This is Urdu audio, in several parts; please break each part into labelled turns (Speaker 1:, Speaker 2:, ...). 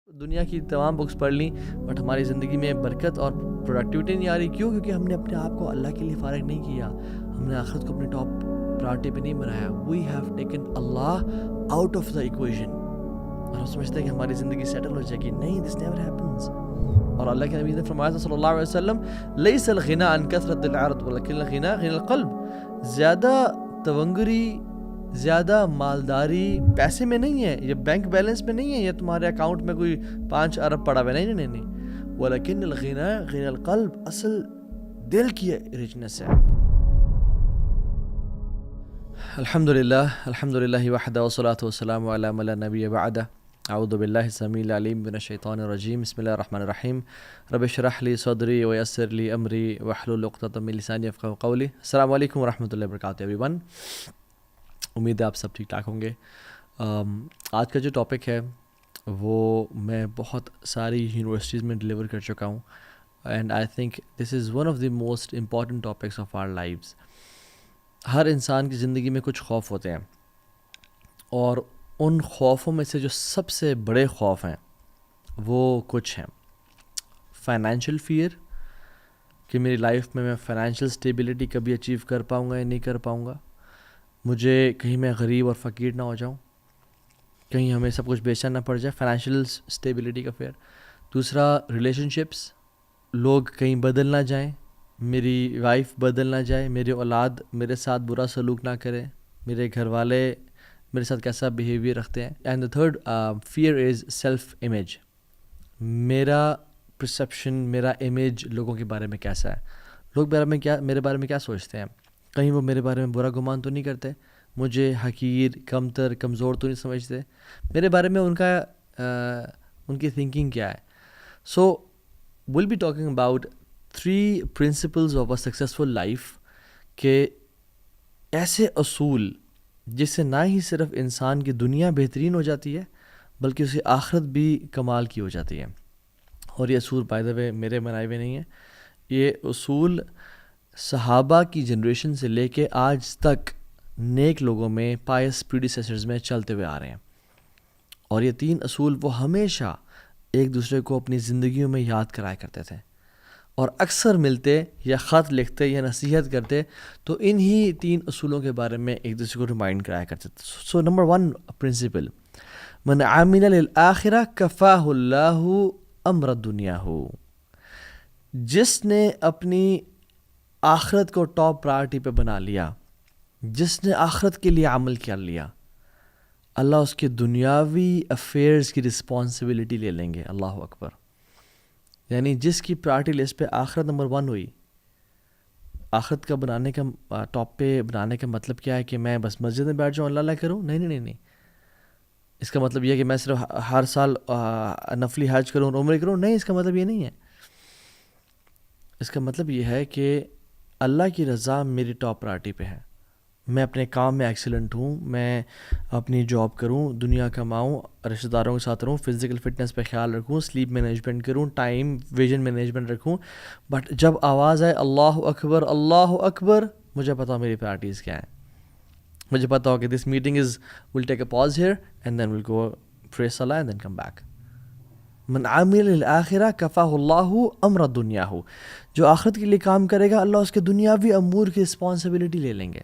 Speaker 1: دنیا کی تمام بکس پڑھ لیں بٹ ہماری زندگی میں برکت اور پروڈکٹیوٹی نہیں آ رہی. کیوں؟ کیونکہ ہم نے اپنے آپ کو اللہ کے لیے فارغ نہیں کیا. ہم نے آخرت کو اپنی ٹاپ پرائورٹی پہ نہیں بنایا. We have taken Allah out of the equation اور ہم سمجھتے ہیں کہ ہماری زندگی سیٹل ہو جائے گی. نہیں, دس نیور ہیپنز. اور اللہ کے نبی نے فرمایا صلی اللہ علیہ وسلم لیس الغنى عن کثرت العرض ولکن الغنى غنى القلب. زیادہ تونگری، زیادہ مالداری پیسے میں نہیں ہے، یہ بینک بیلنس میں نہیں ہے، یہ تمہارے اکاؤنٹ میں کوئی 5 ارب پڑا ہوا. نہیں. ولیکن الغنى غنى القلب، اصل دل کی ریچنس ہے. الحمدللہ وحدہ والصلاۃ والسلام علی من لا نبی بعدہ. اعوذ باللہ السمیع العلیم من الشیطان الرجیم. بسم اللہ الرحمن الرحیم. رب اشرح لی صدری ویسر لی امری واحلل عقدۃ من لسانی یفقہوا قولی. السلام علیکم ورحمۃ اللہ وبرکاتہ ایوری ون. امید ہے آپ سب ٹھیک ٹھاک ہوں گے. آج کا جو ٹاپک ہے وہ میں بہت ساری یونیورسٹیز میں ڈلیور کر چکا ہوں and I think this is one of the most important topics of our lives. ہر انسان کی زندگی میں کچھ خوف ہوتے ہیں اور ان خوفوں میں سے جو سب سے بڑے خوف ہیں وہ کچھ ہیں. فائنینشیل فیئر کہ میری لائف میں فائنینشیل اسٹیبلٹی کبھی اچیو کر پاؤں گا یا نہیں کر پاؤں گا. مجھے کہیں میں غریب اور فقیر نہ ہو جاؤں، کہیں ہمیں سب کچھ بیچنا نہ پڑ جائے. فائنینشیل اسٹیبلٹی کا فیئر. دوسرا ریلیشن شپس، لوگ کہیں بدل نہ جائیں، میری وائف بدل نہ جائے، میری اولاد میرے ساتھ برا سلوک نہ کرے، میرے گھر والے میرے ساتھ کیسا بیہیویئر رکھتے ہیں. And the third fear is self image. میرا پرسیپشن، میرا امیج لوگوں کے بارے میں کیسا ہے، لوگ میرے بارے میں کیا سوچتے ہیں. کہیں وہ میرے بارے میں برا گمان تو نہیں کرتے، مجھے حقیر، کمتر، کمزور تو نہیں سمجھتے. میرے بارے میں ان کی تھنکنگ کیا ہے. So will be talking about 3 principles of a successful life, کہ ایسے اصول جس سے نہ ہی صرف انسان کی دنیا بہترین ہو جاتی ہے بلکہ اس کی آخرت بھی کمال کی ہو جاتی ہے. اور یہ اصول بائی دا وے میرے بنائے ہوئے نہیں ہیں، یہ اصول صحابہ کی جنریشن سے لے کے آج تک نیک لوگوں میں، پائس پریڈیسیسرز میں چلتے ہوئے آ رہے ہیں. اور یہ 3 اصول وہ ہمیشہ ایک دوسرے کو اپنی زندگیوں میں یاد کرایا کرتے تھے اور اکثر ملتے یا خط لکھتے یا نصیحت کرتے تو انہی 3 اصولوں کے بارے میں ایک دوسرے کو ریمائنڈ کرایا کرتے تھے. سو نمبر 1 پرنسپل، من عمل للآخرہ کفاہ اللہ امر دنیا ہو. جس نے اپنی آخرت کو ٹاپ پرائرٹی پہ بنا لیا، جس نے آخرت کے لیے عمل کر لیا، اللہ اس کے دنیاوی افیئرز کی رسپانسبلٹی لے لیں گے. اللہ اکبر. یعنی جس کی پرائرٹی لسٹ پہ آخرت نمبر 1 ہوئی، آخرت کا بنانے کا ٹاپ پہ بنانے کا مطلب کیا ہے کہ میں بس مسجد میں بیٹھ جاؤں اللہ کروں؟ نہیں. اس کا مطلب یہ ہے کہ میں صرف ہر سال نفلی حج کروں، عمرہ کروں؟ نہیں، اس کا مطلب یہ نہیں ہے. اس کا مطلب یہ ہے کہ اللہ کی رضا میری ٹاپ پرائرٹی پہ ہے. میں اپنے کام میں ایکسیلنٹ ہوں، میں اپنی جاب کروں، دنیا کماؤں، رشتہ داروں کے ساتھ رہوں، فزیکل فٹنس پہ خیال رکھوں، سلیپ مینجمنٹ کروں، ٹائم ویژن مینجمنٹ رکھوں. بٹ جب آواز آئے اللہ اکبر، مجھے پتا میری پرائرٹیز کیا ہیں. مجھے پتا ہو کہ this meeting will take a pause here and then will go pray صلاۃ اینڈ دین کم بیک. من عامل للآخرہ کفاہ اللہ امر دنیا ہو. جو آخرت کے لیے کام کرے گا اللہ اس کے دنیاوی امور کی رسپانسبلٹی لے لیں گے.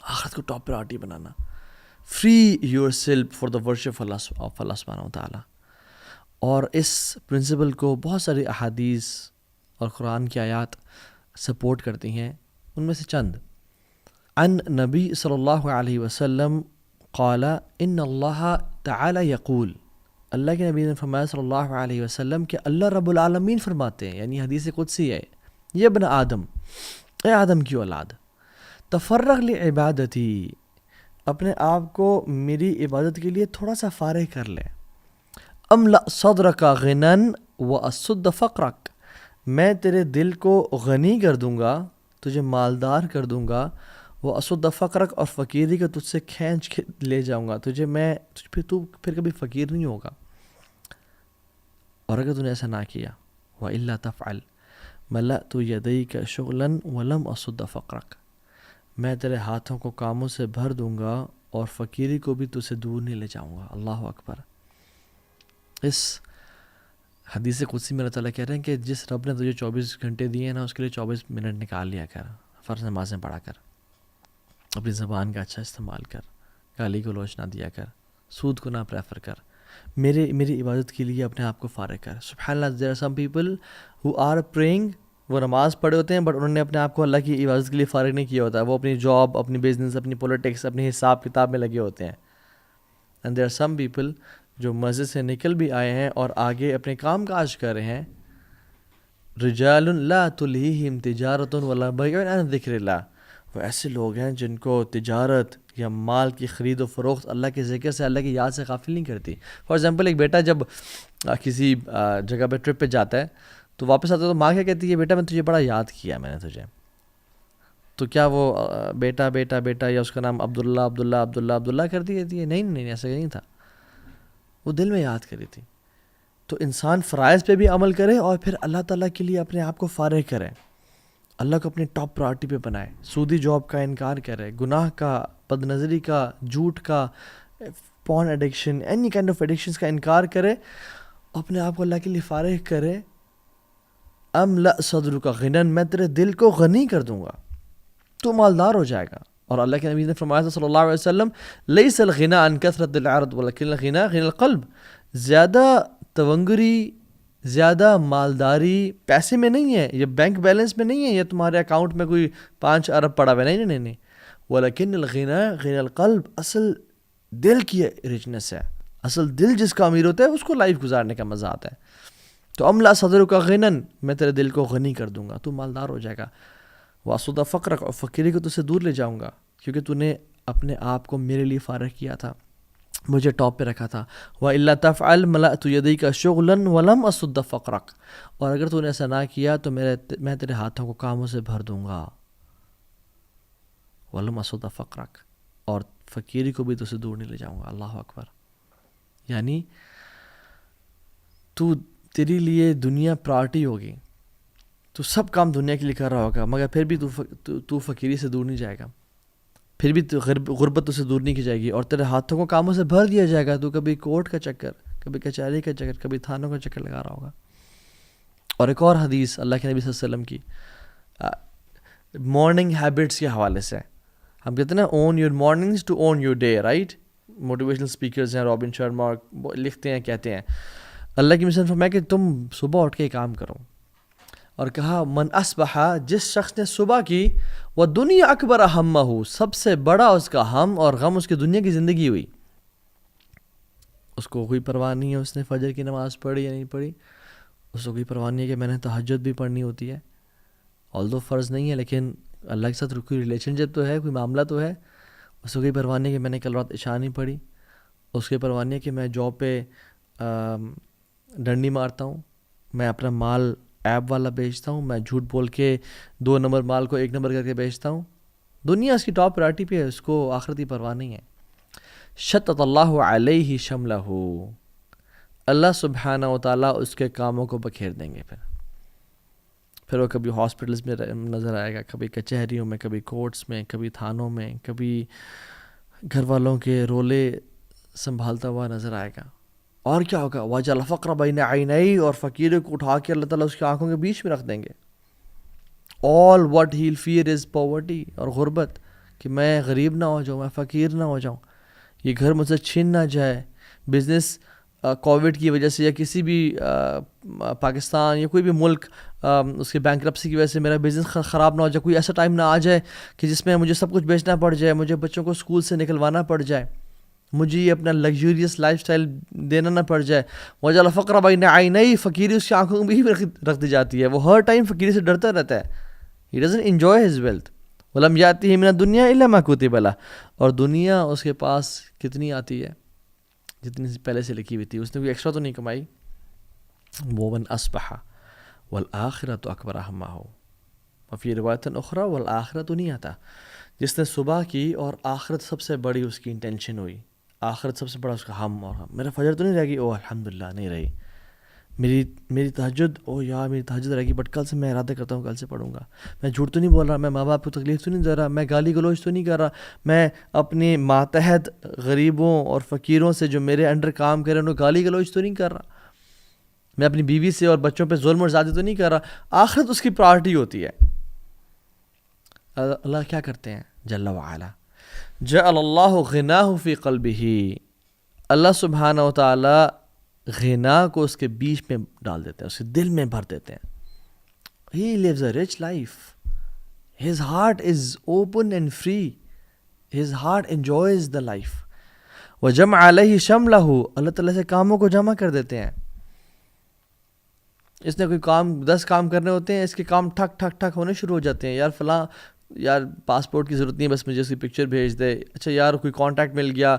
Speaker 1: آخرت کو ٹاپ پرائرٹی بنانا. Free yourself for the worship of Allah سبحانہ و تعالیٰ. اور اس پرنسپل کو بہت ساری احادیث اور قرآن کی آیات سپورٹ کرتی ہیں. ان میں سے چند. عن نبی صلی اللہ علیہ وسلم قال ان اللہ تعالی یقول. اللہ کے نبی نے فرمایا صلی اللہ علیہ وسلم کہ اللہ رب العالمین فرماتے ہیں، یعنی حدیث قدسی ہے، یہ ابن آدم، اے آدم کی اولاد، تفرغ لعبادتی، اپنے آپ کو میری عبادت کے لیے تھوڑا سا فارغ کر لے. املأ صدرک غنن واسد فقرک، میں تیرے دل کو غنی کر دوں گا، تجھے مالدار کر دوں گا. واسد فقرک، اور فقیری کو تجھ سے کھینچ کے لے جاؤں گا، تو پھر کبھی فقیر نہیں ہوگا. اور اگر تو نے ایسا نہ کیا، وَإِلَّا تَفْعَلْ مَلَأْتُ يَدَيْكَ شُغْلًا وَلَمْ أَصُدَّ فَقْرَكَ، میں تیرے ہاتھوں کو کاموں سے بھر دوں گا اور فقیری کو بھی تجھ سے دور نہیں لے جاؤں گا. اللہ اکبر. اس حدیث قدسی میں اللہ تعالیٰ کہہ رہے ہیں کہ جس رب نے تجھے 24 گھنٹے دیے ہیں نا، اس کے لیے 24 منٹ نکال لیا کر، فرض نمازیں پڑھا کر، اپنی زبان کا اچھا استعمال کر، گالی گلوچ نہ دیا کر، سود کو نہ پریفر کر، میری عبادت کے لیے اپنے آپ کو فارغ کر. سبحان اللہ، there are some people who are praying، وہ نماز پڑھے ہوتے ہیں بٹ انہوں نے اپنے آپ کو اللہ کی عبادت کے لیے فارغ نہیں کیا ہوتا، وہ اپنی جاب، اپنی بزنس، اپنی پولیٹکس، اپنی حساب کتاب میں لگے ہوتے ہیں. And there are some people جو مسجد سے نکل بھی آئے ہیں اور آگے اپنے کام کاج کر رہے ہیں. رجال لا تلہیہم تجارت ولا بیع عن ذکر اللہ، وہ ایسے لوگ ہیں جن کو تجارت یا مال کی خرید و فروخت اللہ کے ذکر سے، اللہ کی یاد سے غافل نہیں کرتی. فار ایگزامپل، ایک بیٹا جب کسی جگہ پہ ٹرپ پہ جاتا ہے تو واپس آتا ہے تو ماں کیا کہتی ہے، بیٹا میں تجھے بڑا یاد کیا میں نے تجھے. تو کیا وہ بیٹا بیٹا بیٹا یا اس کا نام عبداللہ عبداللہ عبداللہ عبداللہ کرتی رہتی ہے؟ نہیں، ایسا نہیں تھا، وہ دل میں یاد کری تھی. تو انسان فرائض پہ بھی عمل کرے اور پھر اللہ تعالیٰ کے لیے اپنے آپ کو فارغ کرے، اللہ کو اپنی ٹاپ پرائرٹی پہ بنائے، سودی جاب کا انکار کرے، گناہ کا، بد نظری کا، جھوٹ کا، porn addiction, any kind of addictions کا انکار کرے، اپنے آپ کو اللہ کے لیے فارغ کرے. املأ صدرک غنی، میں تیرے دل کو غنی کر دوں گا، تو مالدار ہو جائے گا. اور اللہ کے نبی نے فرمایا تھا صلی اللہ علیہ وسلم، لیس الغنی عن کثرت العرض ولکن الغنی غنی القلب، زیادہ تونگری، زیادہ مالداری پیسے میں نہیں ہے، یہ بینک بیلنس میں نہیں ہے، یہ تمہارے اکاؤنٹ میں کوئی 5 ارب پڑا ہوا ہے، نہیں. ولیکن الغنی غنی القلب، اصل دل کی رچنس ہے، اصل دل جس کا امیر ہوتا ہے اس کو لائف گزارنے کا مزہ آتا ہے. تو املا صدرک غنی، میں تیرے دل کو غنی کر دوں گا، تو مالدار ہو جائے گا. واسود فقرک، اور فقیری کو تو سے دور لے جاؤں گا، کیونکہ تو نے اپنے آپ کو میرے لیے فارغ کیا تھا، مجھے ٹاپ پہ رکھا تھا. وَإِلَّا تَفْعَلْ مَلَأْتُ يَدَيْكَ شُغْلًا وَلَمْ أَصُدَّ فَقْرَكَ، اور اگر تو نے ایسا نہ کیا تو میں تیرے ہاتھوں کو کاموں سے بھر دوں گا. وَلَمْ أَصُدَّ فَقْرَكَ، اور فقیری کو بھی تو سے دور نہیں لے جاؤں گا. اللہ اکبر. یعنی تیری لیے دنیا پرائرٹی ہوگی، تو سب کام دنیا کے لیے کر رہا ہوگا، مگر پھر بھی تو فقیری سے دور نہیں جائے گا، پھر بھی غربت تو سے دور نہیں کی جائے گی، اور تیرے ہاتھوں کو کاموں سے بھر دیا جائے گا. تو کبھی کورٹ کا چکر، کبھی کچہری کا چکر، کبھی تھانوں کا چکر لگا رہا ہوگا. اور ایک اور حدیث اللہ کے نبی صلی اللہ علیہ وسلم کی مارننگ ہیبٹس کے حوالے سے، ہم کہتے ہیں نا own your mornings to own your day, right? Motivational speakers ہیں، رابن شرما لکھتے ہیں، کہتے ہیں اللہ کی مثال فرمایا کہ تم صبح اٹھ کے کام کرو. اور کہا من اصبح، جس شخص نے صبح کی، وہ دنیا اکبر ہمہ، سب سے بڑا اس کا ہم اور غم اس کی دنیا کی زندگی ہوئی، اس کو کوئی پرواہ نہیں ہے اس نے فجر کی نماز پڑھی یا نہیں پڑھی، اس کو کوئی پرواہ نہیں ہے کہ میں نے تہجد بھی پڑھنی ہوتی ہے، although فرض نہیں ہے لیکن اللہ کے ساتھ کوئی ریلیشن شپ تو ہے، کوئی معاملہ تو ہے. اس کو کوئی پرواہ نہیں ہے کہ میں نے کل رات عشاء نہیں پڑھی، اس کی پرواہ نہیں ہے کہ میں جاب پہ ڈنڈی مارتا ہوں، میں اپنا مال ایپ والا بیچتا ہوں، میں جھوٹ بول کے 2 نمبر مال کو 1 نمبر کر کے بیچتا ہوں. دنیا اس کی ٹاپ پرائرٹی پہ ہے، اس کو آخرتی پرواہ نہیں ہے. شتت اللہ علیہ شملہ، اللہ سبحانہ و تعالیٰ اس کے کاموں کو بکھیر دیں گے. پھر وہ کبھی ہاسپٹلز میں نظر آئے گا، کبھی کچہریوں میں، کبھی کورٹس میں، کبھی تھانوں میں، کبھی گھر والوں کے رولے سنبھالتا ہوا نظر آئے گا. اور کیا ہوگا؟ وَجَعَلَ الْفَقْرَ بَيْنَ عَيْنَيْهِ، اور فقیر کو اٹھا کے اللہ تعالیٰ اس کی آنکھوں کے بیچ میں رکھ دیں گے. all what he'll fear is poverty، اور غربت، کہ میں غریب نہ ہو جاؤں، میں فقیر نہ ہو جاؤں، یہ گھر مجھ سے چھین نہ جائے. بزنس کووڈ کی وجہ سے یا کسی بھی پاکستان یا کوئی بھی ملک اس کے بینکرپسی کی وجہ سے میرا بزنس خراب نہ ہو جائے، کوئی ایسا ٹائم نہ آ جائے کہ جس میں مجھے سب کچھ بیچنا پڑ جائے، مجھے بچوں کو اسکول سے نکلوانا پڑ جائے، مجھے یہ اپنا لگژریس لائف سٹائل دینا نہ پڑ جائے. وجعل الفقر بین عینیہ، فقیری اس کی آنکھوں میں بھی رکھ دی جاتی ہے، وہ ہر ٹائم فقیری سے ڈرتا رہتا ہے. He doesn't enjoy his wealth. ولم یاتہ من الدنیا الا ما کتب لہ، اور دنیا اس کے پاس کتنی آتی ہے؟ جتنی پہلے سے لکھی ہوئی تھی، اس نے کوئی ایکسٹرا تو نہیں کمائی. ومن اصبح والآخرۃ اکبر ہمہ، وفی روایت اخری والآخرۃ نیتہ، جس نے صبح کی اور آخرت سب سے بڑی اس کی انٹینشن ہوئی، آخرت سب سے بڑا اس کا ہم، اور میرا فجر تو نہیں رہے گی، او الحمدللہ نہیں رہی، میری تہجد، او یار میری تہجد رہے گی بٹ کل سے میں ارادہ کرتا ہوں کل سے پڑھوں گا. میں جھوٹ تو نہیں بول رہا، میں ماں باپ کو تکلیف تو نہیں دے رہا، میں گالی گلوچ تو نہیں کر رہا، میں اپنے ماتحت غریبوں اور فقیروں سے جو میرے انڈر کام کریں انہیں گالی گلوچ تو نہیں کر رہا. میں اپنی بیوی سے اور بچوں پہ ظلم اور زیادتی تو نہیں کر رہا, آخرت اس کی پرائرٹی ہوتی ہے. اللہ کیا کرتے ہیں جل وعلا, جعل اللہ غناہ فی قلبہ, اللہ سبحانہ و تعالی غنا کو اس کے بیچ میں ڈال دیتے ہیں, اس کے دل میں بھر دیتے ہیں. He lives a rich life. His heart is open and free. His heart enjoys the life. وَجَمْعَ عَلَيْهِ شَمْلَهُ, اللہ تعالیٰ سے کاموں کو جمع کر دیتے ہیں. اس نے کوئی کام 10 کام کرنے ہوتے ہیں, اس کے کام ٹھک ٹھک ٹھک ہونے شروع ہو جاتے ہیں. یار فلاں, یار پاسپورٹ کی ضرورت نہیں ہے, بس مجھے اس کی پکچر بھیج دے. اچھا یار کوئی کانٹیکٹ مل گیا,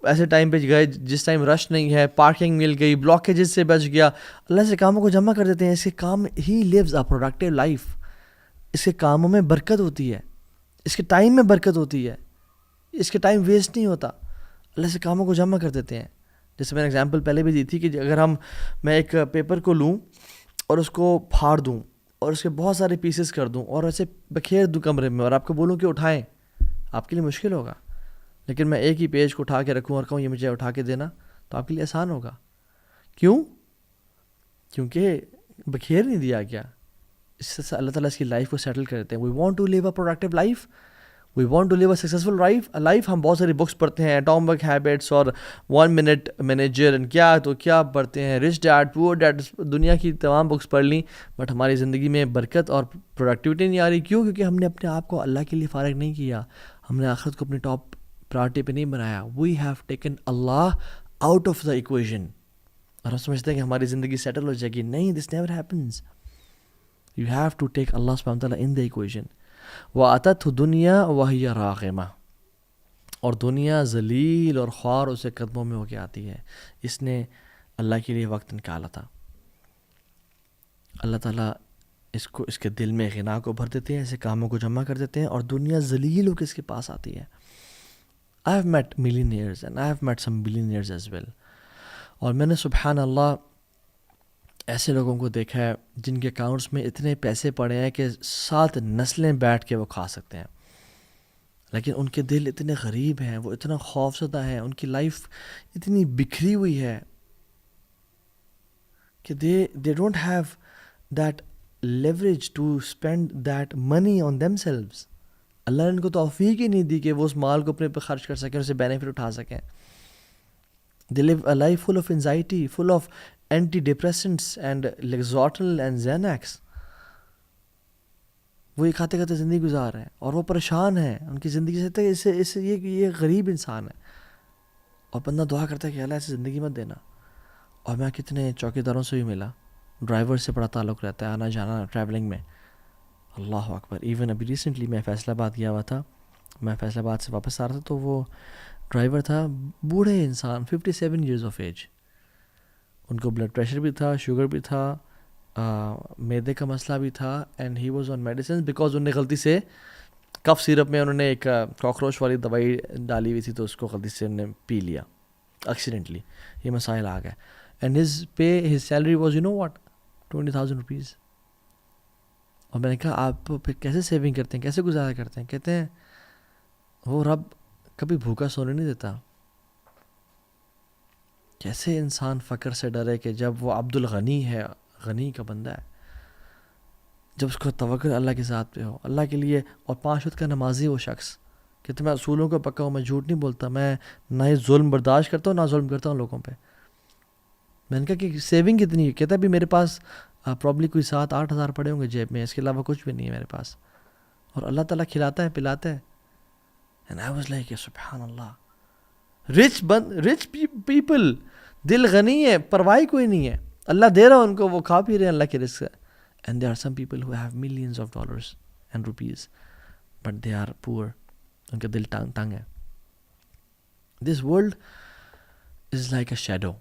Speaker 1: ایسے ٹائم پہ گئے جس ٹائم رش نہیں ہے, پارکنگ مل گئی, بلاکیجز سے بچ گیا. اللہ سے کاموں کو جمع کر دیتے ہیں. اس کے کام, ہی لیوز اے پروڈکٹیو لائف. اس کے کاموں میں برکت ہوتی ہے, اس کے ٹائم میں برکت ہوتی ہے, اس کے ٹائم ویسٹ نہیں ہوتا. اللہ سے کاموں کو جمع کر دیتے ہیں. جیسے میں نے اگزامپل پہلے بھی دی تھی کہ اگر میں ایک پیپر کو لوں اور اس کو پھاڑ دوں اور اس کے بہت سارے پیسز کر دوں اور ایسے بکھیر دوں کمرے میں, اور آپ کو بولوں کہ اٹھائیں, آپ کے لیے مشکل ہوگا. لیکن میں ایک ہی پیج کو اٹھا کے رکھوں اور کہوں یہ مجھے اٹھا کے دینا, تو آپ کے لیے آسان ہوگا. کیوں؟ کیونکہ بکھیر نہیں دیا گیا. اس سے اللہ تعالیٰ اس کی لائف کو سیٹل کر دیتے ہیں. We want to live a productive life, we want to live a successful life. ہم بہت ساری بکس پڑھتے ہیں, ایٹامک ہیبٹس اور 1 منٹ مینیجر, کیا پڑھتے ہیں, رچ ڈیڈ پور ڈیڈ, دنیا کی تمام بکس پڑھ لیں, بٹ ہماری زندگی میں برکت اور پروڈکٹیوٹی نہیں آ رہی. کیوں؟ کیونکہ ہم نے اپنے آپ کو اللہ کے لیے فارغ نہیں کیا, ہم نے آخرت کو اپنی ٹاپ پرائرٹی پہ نہیں بنایا. We have taken Allah out of the equation, اور ہم سمجھتے ہیں کہ ہماری زندگی سیٹل ہو جائے گی. نہیں, this never happens. You have to take Allah سبحانہ تعالیٰ ان دا ایکویژن. وَأَتَتْهُ دُنْيَا وَهِيَ رَاغِمَةٌ, اور دنیا ذلیل اور خوار اسے قدموں میں ہو کے آتی ہے. اس نے اللہ کے لیے وقت نکالا تھا. اللہ تعالیٰ اس کے دل میں غنا کو بھر دیتے ہیں, ایسے کاموں کو جمع کر دیتے ہیں, اور دنیا ذلیل ہو کے اس کے پاس آتی ہے. I have met millionaires and I have met some billionaires as well. اور میں نے سبحان اللہ ایسے لوگوں کو دیکھا ہے جن کے اکاؤنٹس میں اتنے پیسے پڑے ہیں کہ 7 نسلیں بیٹھ کے وہ کھا سکتے ہیں, لیکن ان کے دل اتنے غریب ہیں, وہ اتنا خوفزدہ ہیں, ان کی لائف اتنی بکھری ہوئی ہے کہ they don't have that leverage to spend that money on themselves. اللہ نے ان کو توفیق ہی نہیں دی کہ وہ اس مال کو اپنے پہ خرچ کر سکیں, اسے بینیفٹ اٹھا سکیں. They live a life full of anxiety, full of antidepressants and Lexotil and Xanax. وہ یہ کھاتے کھاتے زندگی گزار رہے ہیں اور وہ پریشان ہیں ان کی زندگی سے. یہ غریب انسان ہے, اور بندہ دعا کرتا ہے کہ اللہ ایسی زندگی مت دینا. اور میں کتنے چوکیداروں سے بھی ملا, ڈرائیور سے بڑا تعلق رہتا ہے, آنا جانا ٹریولنگ میں. اللہ اکبر. ایون ابھی ریسنٹلی میں فیصل آباد گیا ہوا تھا, میں فیصل آباد سے واپس آ رہا تھا, تو وہ ڈرائیور تھا بوڑھے انسان, 57 ایئرز آف ایج. ان کو بلڈ پریشر بھی تھا, شوگر بھی تھا, میدے کا مسئلہ بھی تھا, and he was on medicine because انہوں نے غلطی سے کف سیرپ میں انہوں نے ایک کاکروچ والی دوائی ڈالی ہوئی تھی, تو اس کو غلطی سے انہوں نے پی لیا ایکسیڈنٹلی. یہ مسائل آ گئے. And his salary was what 20,000 rupees. اور میں نے کہا آپ پھر کیسے سیونگ کرتے ہیں, کیسے گزارا کرتے ہیں؟ کہتے ہیں وہ رب کبھی بھوکا سونے نہیں دیتا. کیسے انسان فقر سے ڈرے کہ جب وہ عبد الغنی ہے, غنی کا بندہ ہے, جب اس کو توکل اللہ کے ذات پہ ہو, اللہ کے لیے, اور 5 وقت کا نمازی وہ شخص. کہتے میں اصولوں کو پکا ہوں, میں جھوٹ نہیں بولتا, میں نہ ہی ظلم برداشت کرتا ہوں نہ ظلم کرتا ہوں لوگوں پہ. میں نے کہا کہ سیونگ کتنی ہے؟ کہتا بھی میرے پاس پرابلی کوئی 7-8 ہزار پڑے ہوں گے جیب میں, اس کے علاوہ کچھ بھی نہیں ہے میرے پاس, اور اللہ تعالیٰ کھلاتا ہے پلاتا ہے. And I was like, سبحان اللہ. رچ پیپل, دل غنی ہے, پرواہ کوئی نہیں ہے, اللہ دے رہا ان کو, وہ کھا پی رہے ہیں اللہ کے رزق سے. And there are some people who have millions of dollars and rupees, but they are poor. ان کا دل تنگ ہے. This world is like a shadow.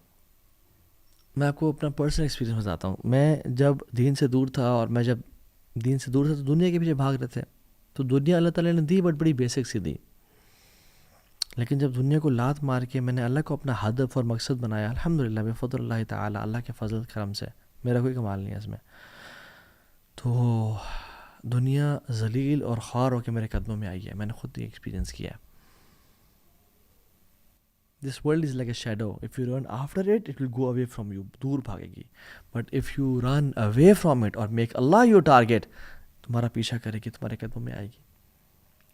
Speaker 1: میں آپ کو اپنا پرسنل ایکسپیرینس بتاتا ہوں. میں جب دین سے دور تھا, اور میں جب دین سے دور تھا تو دنیا کے پیچھے بھاگ رہے تھے. تو دنیا اللہ تعالیٰ نے دی, بٹ بڑی بیسک سی دی. لیکن جب دنیا کو لات مار کے میں نے اللہ کو اپنا ہدف اور مقصد بنایا, الحمدللہ بفضل اللہ تعالیٰ, اللہ کے فضل کرم سے, میرا کوئی کمال نہیں ہے اس میں, تو دنیا ذلیل اور خوار ہو کے میرے قدموں میں آئی ہے. میں نے خود یہ ایکسپیرینس کیا ہے. This world is like a shadow. If you run after it, it will go away from you. دور بھاگے گی. But if you run away from it or make Allah your target, تمہارا پیچھا کرے گی, تمہارے قدموں میں آئے گی.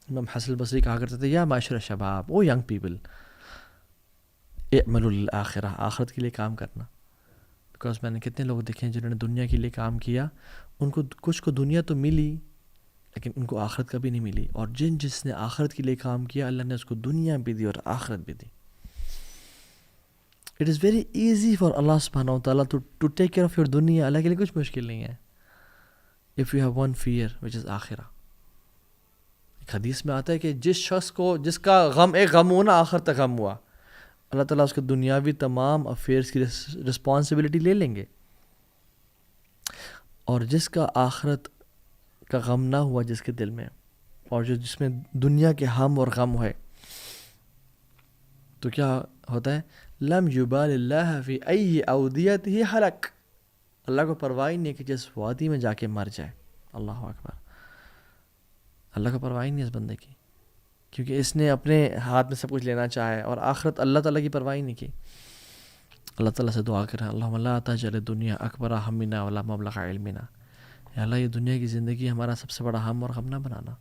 Speaker 1: امام حسن البصری کہا کرتے تھے, یا معاشر شباب, او ینگ پیپل, اعملوا للآخرہ, آخرت کے لیے کام کرنا. بیکاز میں نے کتنے لوگ دیکھے ہیں جنہوں نے دنیا کے لیے کام کیا, ان کو کچھ کو دنیا تو ملی لیکن ان کو آخرت کبھی نہیں ملی. اور جس نے آخرت کے لیے کام کیا, اللہ نے اس کو دنیا بھی دی اور آخرت بھی دی. It is very easy for Allah subhanahu wa ta'ala to take care of your dunya. اللہ کے لیے کچھ مشکل نہیں ہے. If you have one fear which is آخرہ. ایک حدیث میں آتا ہے کہ جس شخص کو, جس کا غم ایک غم ہوا نا, آخرت تک غم ہوا, اللہ تعالیٰ اس کے دنیاوی تمام افیئرس کی رسپانسبلٹی لے لیں گے. اور جس کا آخرت کا غم نہ ہوا جس کے دل میں, اور جس میں دنیا کے ہم اور غم ہے, تو کیا ہوتا ہے, لم یبال اللہ فی ای اودیتہ حلق, اللہ کو پرواہ نہیں ہے کہ جس وادی میں جا کے مر جائے. اللہ اکبر. اللہ کو پرواہ نہیں ہے اس بندے کی, کیونکہ اس نے اپنے ہاتھ میں سب کچھ لینا چاہے اور آخرت اللہ تعالیٰ کی پرواہ نہیں کی. اللہ تعالیٰ سے دعا کریں, اللہم لا تجعل دنیا اکبر ہمنا ولا مبلغ علمنا. یا اللہ, یہ دنیا کی زندگی ہمارا سب سے بڑا ہم اور غم نہ بنانا.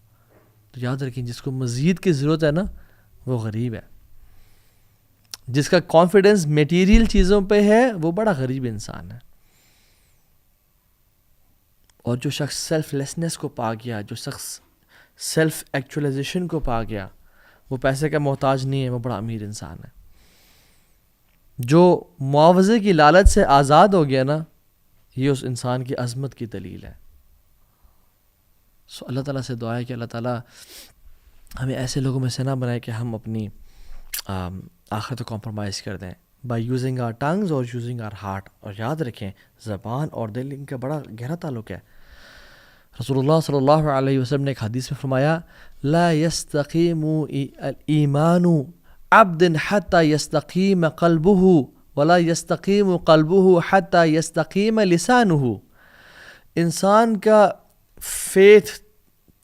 Speaker 1: تو یاد رکھیں, جس کو مزید کی ضرورت ہے نا, وہ غریب ہے. جس کا کانفیڈنس میٹیریل چیزوں پہ ہے, وہ بڑا غریب انسان ہے. اور جو شخص سیلف لیسنس کو پا گیا, جو شخص سیلف ایکچولائزیشن کو پا گیا, وہ پیسے کا محتاج نہیں ہے, وہ بڑا امیر انسان ہے. جو معاوضے کی لالچ سے آزاد ہو گیا نا, یہ اس انسان کی عظمت کی دلیل ہے. سو اللہ تعالیٰ سے دعا ہے کہ اللہ تعالیٰ ہمیں ایسے لوگوں میں سے نہ بنائے کہ ہم اپنی آخرت کو کمپرومائز کر دیں بائی یوزنگ آر ٹنگز اور یوزنگ آر ہارٹ. اور یاد رکھیں, زبان اور دل ان کا بڑا گہرا تعلق ہے. رسول اللہ صلی اللہ علیہ وسلم نے ایک حدیث میں فرمایا, لا یستقیم ایمان عبد حتی یستقیم قلبہ ولا یستقیم قلبہ حتی یستقیم لسانہ. انسان کا فیتھ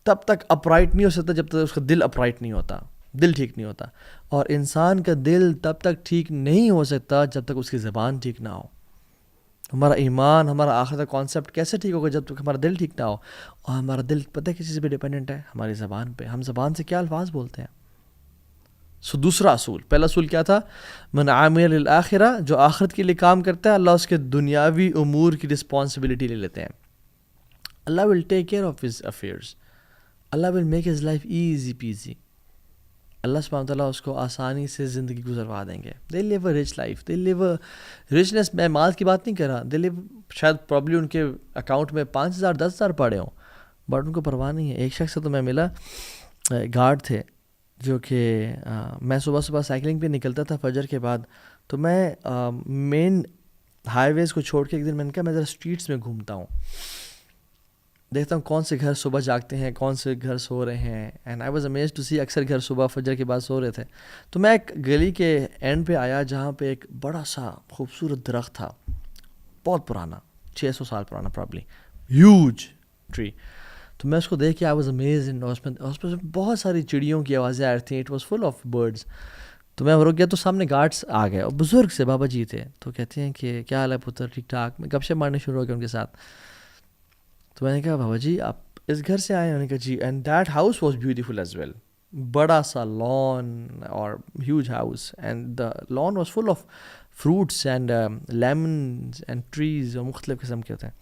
Speaker 1: تب تک اپرائٹ نہیں ہو سکتا جب تک اس کا دل اپرائٹ نہیں ہوتا, دل ٹھیک نہیں ہوتا. اور انسان کا دل تب تک ٹھیک نہیں ہو سکتا جب تک اس کی زبان ٹھیک نہ ہو. ہمارا ایمان, ہمارا آخرت کا کانسیپٹ کیسے ٹھیک ہوگا جب تک ہمارا دل ٹھیک نہ ہو. اور ہمارا دل پتہ ہے کس چیز پہ ڈیپینڈنٹ ہے, ہماری زبان پہ. ہم زبان سے کیا الفاظ بولتے ہیں. سو دوسرا اصول, پہلا اصول کیا تھا, من عامل للآخرہ, جو آخرت کے لیے کام کرتا ہے, اللہ اس کے دنیاوی امور کی رسپانسبلٹی لے لیتے ہیں. Allah will take care of his affairs, Allah will make his life easy peasy. Allah سبحانہ وتعالیٰ اس کو آسانی سے زندگی گزروا دیں گے. They live a rich life, they live a richness. میں مال کی بات نہیں کر رہا, دے لیو, شاید پرابلی ان کے اکاؤنٹ میں 5,000 10,000 پڑے ہوں, بٹ ان کو پرواہ نہیں ہے. ایک شخص سے تو میں ملا, گارڈ تھے, جو کہ میں صبح سائیکلنگ پہ نکلتا تھا فجر کے بعد, تو میں مین ہائی ویز کو چھوڑ کے ایک دن میں نے کہا میں ذرا اسٹریٹس میں گھومتا ہوں, دیکھتا ہوں کون سے گھر صبح جاگتے ہیں, کون سے گھر سو رہے ہیں. And I was amazed to see, اکثر گھر صبح فجر کے بعد سو رہے تھے. تو میں ایک گلی کے اینڈ پہ آیا جہاں پہ ایک بڑا سا خوبصورت درخت تھا, بہت پرانا, 600 سال پرانا پرابلی, ہیوج ٹری. تو میں اس کو دیکھ کے آئی واز امیزڈ. اس پہ بہت ساری چڑیوں کی آوازیں آ رہی تھیں, it was full of birds. تو میں رک گیا تو سامنے گارڈس آ گئے, اور بزرگ سے بابا جی تھے. تو کہتے ہیں کہ کیا حال ہے پتر, ٹھیک ٹھاک. میں گپ شپ مارنے شروع ہو گیا ان کے ساتھ. تو میں نے کہا بابا جی آپ اس گھر سے آئے ہیں؟ انہوں نے کہا جی. And that house was beautiful as well, بڑا سا لان اور huge house, and the lawn was full of fruits and lemons and trees, اور مختلف قسم کے ہوتے ہیں.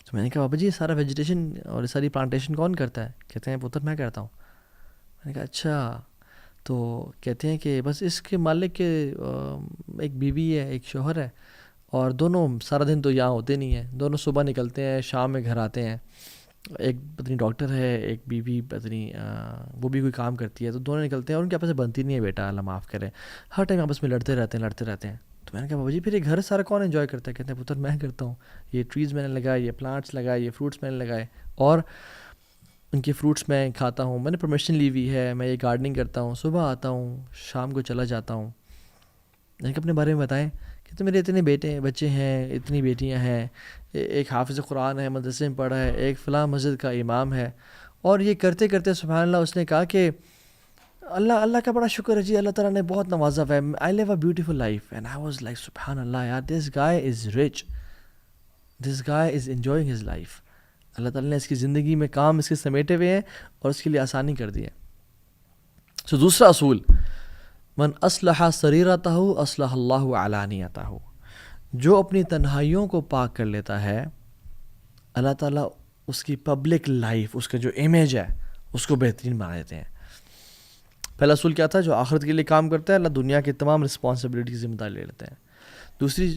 Speaker 1: تو میں نے کہا بابا جی یہ سارا ویجیٹیشن اور یہ ساری پلانٹیشن کون کرتا ہے؟ کہتے ہیں پتر میں کرتا ہوں. میں نے کہا اچھا. تو کہتے ہیں کہ بس اس کے مالک کے ایک بیوی ہے, ایک شوہر ہے, اور دونوں سارا دن تو یہاں ہوتے نہیں ہیں, دونوں صبح نکلتے ہیں, شام میں گھر آتے ہیں. ایک پتنی ڈاکٹر ہے, ایک بیوی پتنی وہ بھی کوئی کام کرتی ہے, تو دونوں نکلتے ہیں, اور ان کے آپس سے بنتی نہیں ہے بیٹا, اللہ معاف کرے, ہر ٹائم آپس میں لڑتے رہتے ہیں. تو میں نے کہا بابا جی پھر یہ گھر سارا کون انجوائے کرتا ہے؟ کہتے ہیں پتر میں کرتا ہوں, یہ ٹریز میں نے لگائے, یہ پلانٹس لگائے, یہ فروٹس میں نے لگائے, اور ان کے فروٹس میں کھاتا ہوں, میں نے پرمیشن لی ہوئی ہے, میں یہ گارڈننگ کرتا ہوں, صبح آتا ہوں, شام کو چلا جاتا ہوں. میں نے کہا اپنے بارے میں بتائیں. کہ تو میرے اتنے بچے ہیں, اتنی بیٹیاں ہیں, ایک حافظ قرآن ہے, مدرسے میں پڑھا ہے, ایک فلاں مسجد کا امام ہے. اور یہ کرتے کرتے سبحان اللہ اس نے کہا کہ اللہ کا بڑا شکر ہے جی, اللہ تعالیٰ نے بہت نوازا ہے, I live a beautiful life. And I was like سبحان اللہ یار, this guy is rich, this guy is enjoying his life. Allah تعالیٰ نے اس کی زندگی میں کام اس کے سمیٹے ہوئے ہیں اور اس کے لیے آسانی کر دی ہے. سو دوسرا اصول, من اصلح سریرتہ اصلح اللہ علانیتہ, جو اپنی تنہائیوں کو پاک کر لیتا ہے اللہ تعالیٰ اس کی پبلک لائف, اس کا جو امیج ہے اس کو بہترین بنا دیتے ہیں. پہلا اصول کیا تھا, جو آخرت کے لیے کام کرتا ہے اللہ دنیا کی تمام رسپانسبلٹی کی ذمہ داری لے لیتے ہیں. دوسری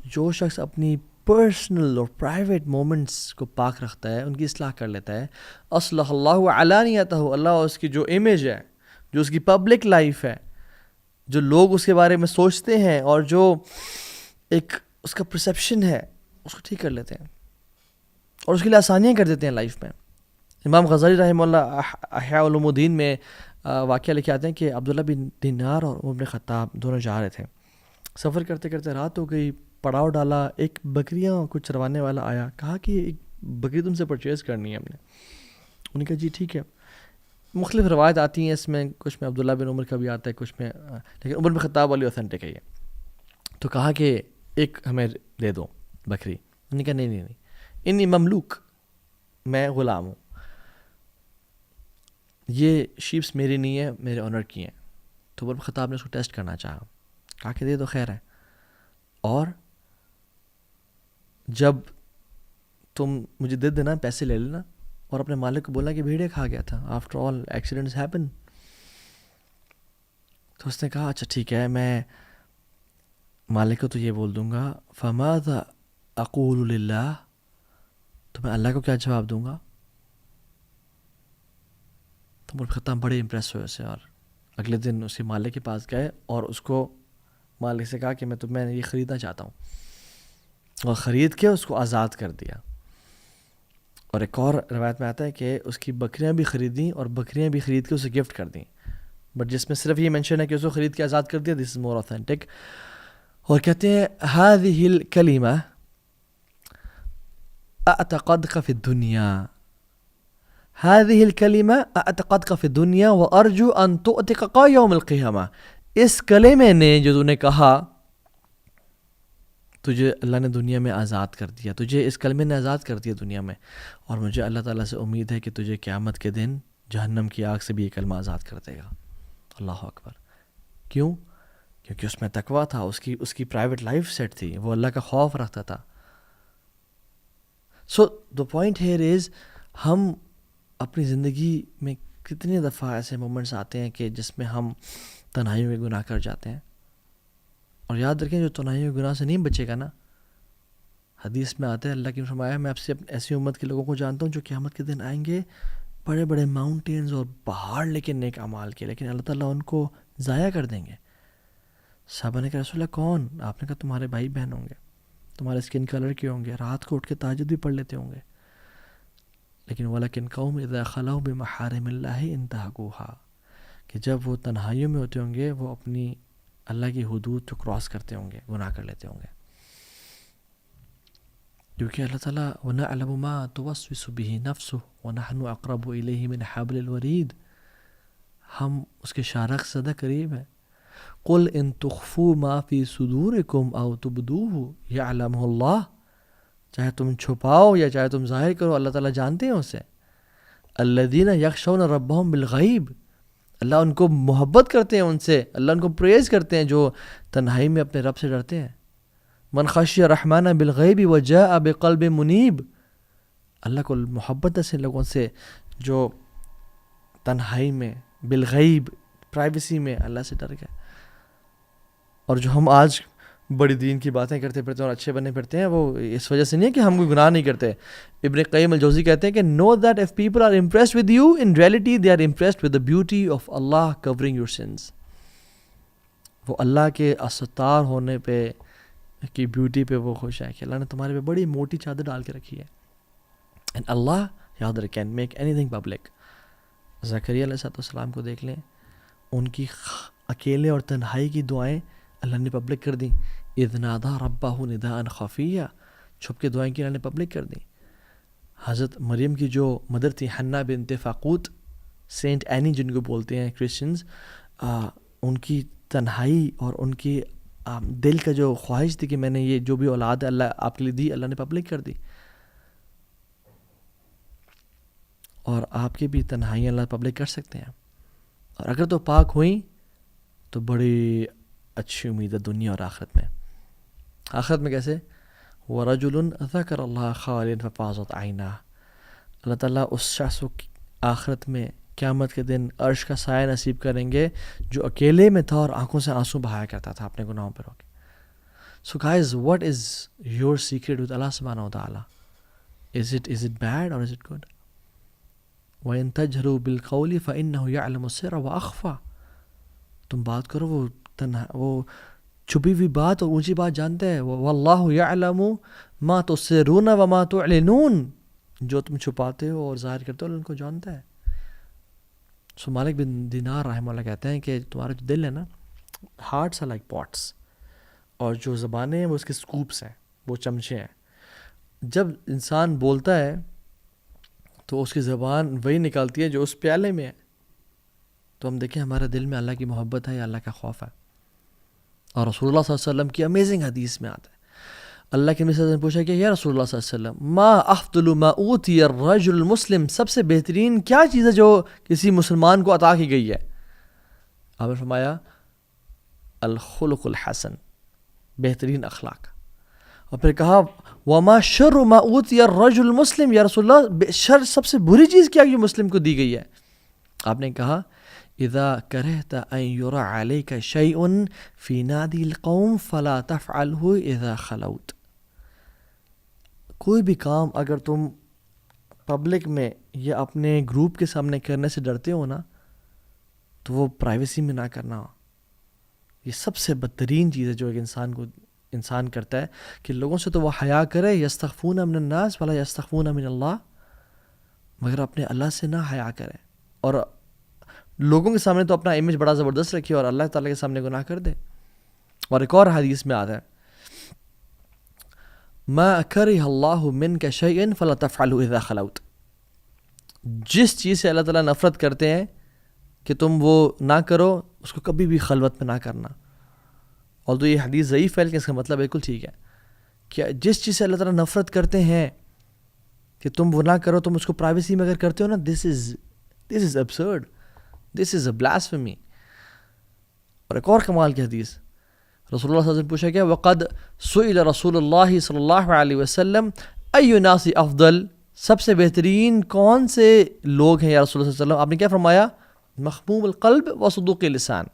Speaker 1: جو شخص اپنی پرسنل اور پرائیویٹ مومنٹس کو پاک رکھتا ہے, ان کی اصلاح کر لیتا ہے, اصلح اللہ علانیتہ, اللہ اس کی جو امیج ہے, جو اس کی پبلک لائف ہے, جو لوگ اس کے بارے میں سوچتے ہیں اور جو ایک اس کا پرسیپشن ہے, اس کو ٹھیک کر لیتے ہیں اور اس کے لیے آسانیاں کر دیتے ہیں لائف میں. امام غزالی رحمہ اللہ احیاء علوم الدین میں واقعہ لکھے آتے ہیں کہ عبداللہ بن دینار اور عمر بن خطاب دونوں جا رہے تھے. سفر کرتے کرتے رات ہو گئی, پڑاؤ ڈالا, ایک بکریاں کچھ چروانے والا آیا, کہا کہ ایک بکری تم سے پرچیز کرنی ہے ہم نے. انہوں نے کہا جی ٹھیک ہے. مختلف روایت آتی ہیں اس میں, کچھ میں عبداللہ بن عمر کا بھی آتا ہے, کچھ میں, لیکن عمر بن خطاب والی اوتھینٹک ہے یہ. تو کہا کہ ایک ہمیں دے دو بکری. انہوں نے کہا نہیں, انی مملوک, میں غلام ہوں, یہ شیپس میری نہیں ہے, میرے آنر کی ہیں. تو عمر بن خطاب نے اس کو ٹیسٹ کرنا چاہا, کہا کہ دے دو خیر ہے, اور جب تم مجھے دے دینا پیسے لے لینا, اور اپنے مالک کو بولا کہ بھیڑے کھا گیا تھا, آفٹر آل ایکسیڈنٹس ہیپن. تو اس نے کہا اچھا ٹھیک ہے, میں مالک کو تو یہ بول دوں گا, فماذا اقول للہ, تو میں اللہ کو کیا جواب دوں گا. تو عمر بن خطاب بڑے امپریس ہوئے اسے, اور اگلے دن اسی مالک کے پاس گئے اور اس کو مالک سے کہا کہ میں یہ خریدنا چاہتا ہوں, اور خرید کے اس کو آزاد کر دیا. اور ایک اور روایت میں آتا ہے کہ اس کی بکریاں بھی خریدیں اور بکریاں بھی خرید کے اسے گفٹ کر دیں, بٹ جس میں صرف یہ مینشن ہے کہ اس کو خرید کے آزاد کر دیا, دس از مور اوتھینٹک. اور کہتے ہیں هذه الكلمة اعتقدك في الدنيا, هذه الكلمة اعتقدك في الدنيا وارجو ان تؤتقك يوم القيامة. اس کلمے نے جو تو نے کہا, تجھے اللہ نے دنیا میں آزاد کر دیا, تجھے اس کلمے نے آزاد کر دیا دنیا میں, اور مجھے اللہ تعالیٰ سے امید ہے کہ تجھے قیامت کے دن جہنم کی آگ سے بھی یہ کلمہ آزاد کر دے گا. اللہ اکبر. کیوں؟ کیونکہ اس میں تقویٰ تھا, اس کی پرائیویٹ لائف سیٹ تھی, وہ اللہ کا خوف رکھتا تھا. سو دا پوائنٹ ہیئر از, ہم اپنی زندگی میں کتنی دفعہ ایسے مومنٹس آتے ہیں کہ جس میں ہم تنہائیوں میں گناہ کر جاتے ہیں, اور یاد رکھیں جو تنہائیوں کے گناہ سے نہیں بچے گا نا, حدیث میں آتا ہے اللہ کی فرمایا میں آپ سے ایسی امت کے لوگوں کو جانتا ہوں جو قیامت کے دن آئیں گے بڑے بڑے ماؤنٹینز اور پہاڑ لیکن نیک اعمال کے, لیکن اللہ تعالیٰ ان کو ضائع کر دیں گے. صحابہ نے کہا رسول اللہ کون؟ آپ نے کہا تمہارے بھائی بہن ہوں گے, تمہارے اسکن کلر کے ہوں گے, رات کو اٹھ کے تہجد بھی پڑھ لیتے ہوں گے, لیکن وَلَكِنْ قَوْمٌ إِذَا خَلَوْا بِمَحَارِمِ اللَّهِ انْتَهَكُوهَا, کہ جب وہ تنہائیوں میں ہوتے ہوں گے وہ اپنی اللہ کی حدود کو کراس کرتے ہوں گے, گناہ کر لیتے ہوں گے. کیونکہ اللہ تعالیٰ وَنَعْلَمُ مَا تُوَسْوِسُ بِهِ نَفْسُهُ وَنَحْنُ أَقْرَبُ إِلَيْهِ مِنْ حَبْلِ الْوَرِيدِ, ہم اس کے شارخ سے زیادہ قریب ہیں. قُلْ إِن تُخْفُوا مَا فِي صُدُورِكُمْ أَوْ تُبْدُوهُ يَعْلَمُهُ اللَّهُ, چاہے تم چھپاؤ یا چاہے تم ظاہر کرو اللہ تعالیٰ جانتے ہیں اسے. الَّذِينَ يَخْشَوْنَ رَبَّهُمْ بِالْغَيْبِ, اللہ ان کو محبت کرتے ہیں ان سے, اللہ ان کو پریز کرتے ہیں جو تنہائی میں اپنے رب سے ڈرتے ہیں. من خشی الرحمن بالغیب وجاء بقلب منیب, اللہ کو محبت ہے ان لوگوں سے جو تنہائی میں بالغیب پرائیویسی میں اللہ سے ڈر گئے. اور جو ہم آج بڑی دین کی باتیں کرتے پھرتے ہیں اور اچھے بنے پھرتے ہیں, وہ اس وجہ سے نہیں ہے کہ ہم کوئی گناہ نہیں کرتے. ابن قیم الجوزی کہتے ہیں کہ know that if people are impressed with you, in reality they are impressed with the beauty of Allah covering your sins. وہ اللہ کے استار ہونے پہ کی بیوٹی پہ وہ خوش ہے کہ اللہ نے تمہارے پہ بڑی موٹی چادر ڈال کے رکھی ہے. and Allah یاد رکھیں can make anything public. زکریا علیہ السلام کو دیکھ لیں, ان کی اکیلے اور تنہائی کی دعائیں اللہ نے پبلک کر دیں. اذ نادى ربه نداء خفیا, چھپ کے دعائیں کی اللہ نے پبلک کر دیں. حضرت مریم کی جو مدر تھی حنا بنت فاقوت, سینٹ اینی جن کو بولتے ہیں کرسچنز، ان کی تنہائی اور ان کی دل کا جو خواہش تھی کہ میں نے یہ جو بھی اولاد اللہ آپ کے لیے دی، اللہ نے پبلک کر دی. اور آپ کی بھی تنہائیاں اللہ پبلک کر سکتے ہیں، اور اگر تو پاک ہوئیں تو بڑی اچھی امید ہے دنیا اور آخرت میں. آخرت میں کیسے؟ وَرَجُلٌ ذَكَرَ اللَّهَ خَالِيًا فَفَاضَتْ عَيْنَاهُ، اللہ تعالیٰ اس شخص کو آخرت میں قیامت کے دن عرش کا سایہ نصیب کریں گے جو اکیلے میں تھا اور آنکھوں سے آنسو بہایا کرتا تھا اپنے گناہوں پر ہو کے. So guys, what is your secret with Allah subhanahu wa ta'ala? Is it bad or is it good? وَإِن تَجْهَرُوا بِالْقَوْلِ فَإِنَّهُ يَعْلَمُ السِّرَّ وَأَخْفَى، تم بات کرو، وہ چھپی ہوئی بات اور اونچی بات جانتا ہے. وَاللَّهُ يَعْلَمُ مَا تُسِرُّونَ وَمَا تُعْلِنُونَ، جو تم چھپاتے ہو اور ظاہر کرتے ہو ان کو جانتا ہے. سو مالک بن دینار رحمہ اللہ کہتے ہیں کہ تمہارا جو دل ہے نا، ہارٹس آر لائک پاٹس، اور جو زبانیں ہیں وہ اس کے سکوپس ہیں، وہ چمچے ہیں. جب انسان بولتا ہے تو اس کی زبان وہی نکالتی ہے جو اس پیالے میں ہے. تو ہم دیکھیں ہمارے دل میں اللہ کی محبت ہے یا اللہ کا خوف ہے. اور رسول اللہ صلی اللہ علیہ وسلم کی امیزنگ حدیث میں آتا ہے، اللہ کے نبی صلی اللہ علیہ وسلم نے پوچھا کہ یا رسول اللہ صلی اللہ علیہ وسلم ما افضل ما اوتی الرجل المسلم، سب سے بہترین کیا چیز ہے جو کسی مسلمان کو عطا کی گئی ہے؟ آپ نے فرمایا الخلق الحسن، بہترین اخلاق. اور پھر کہا وما شر ما اوتی الرجل المسلم، یا رسول اللہ شر سب سے بری چیز کیا جو مسلم کو دی گئی ہے؟ آپ نے کہا اذا کرہت ان یرى علیک شیء فی نادی القوم فلا تفعلہ اذا خلوت. کوئی بھی کام اگر تم پبلک میں یا اپنے گروپ کے سامنے کرنے سے ڈرتے ہو نا، تو وہ پرائیویسی میں نہ کرنا. یہ سب سے بدترین چیز ہے جو ایک انسان کرتا ہے، کہ لوگوں سے تو وہ حیا کرے، یستخفون من الناس ولا یستخفون من اللہ، مگر اپنے اللہ سے نہ حیا کرے، اور لوگوں کے سامنے تو اپنا امیج بڑا زبردست رکھے اور اللہ تعالیٰ کے سامنے گناہ کر دے. اور ایک اور حدیث میں آتا ہے ما کرہ اللہ منک شیئا فلا تفعلہ اذا خلوت، جس چیز سے اللہ تعالیٰ نفرت کرتے ہیں کہ تم وہ نہ کرو، اس کو کبھی بھی خلوت میں نہ کرنا. اور تو یہ حدیث ضعیف ہے لیکن اس کا مطلب بالکل ٹھیک ہے کہ جس چیز سے اللہ تعالیٰ نفرت کرتے ہیں کہ تم وہ نہ کرو، تم اس کو پرائیویسی میں اگر کرتے ہو نا، this is absurd, this is a blasphemy. اور ایک اور کمال کی حدیث، رسول اللہ صلی اللہ علیہ وسلم پوچھا گیا وقد سئل رسول اللہ صلی اللہ علیہ وسلم ای الناس افضل، سب سے بہترین کون سے لوگ ہیں یا رسول اللہ صلی اللہ علیہ وسلم؟ آپ نے کیا فرمایا؟ مخموم القلب و صدوق اللسان.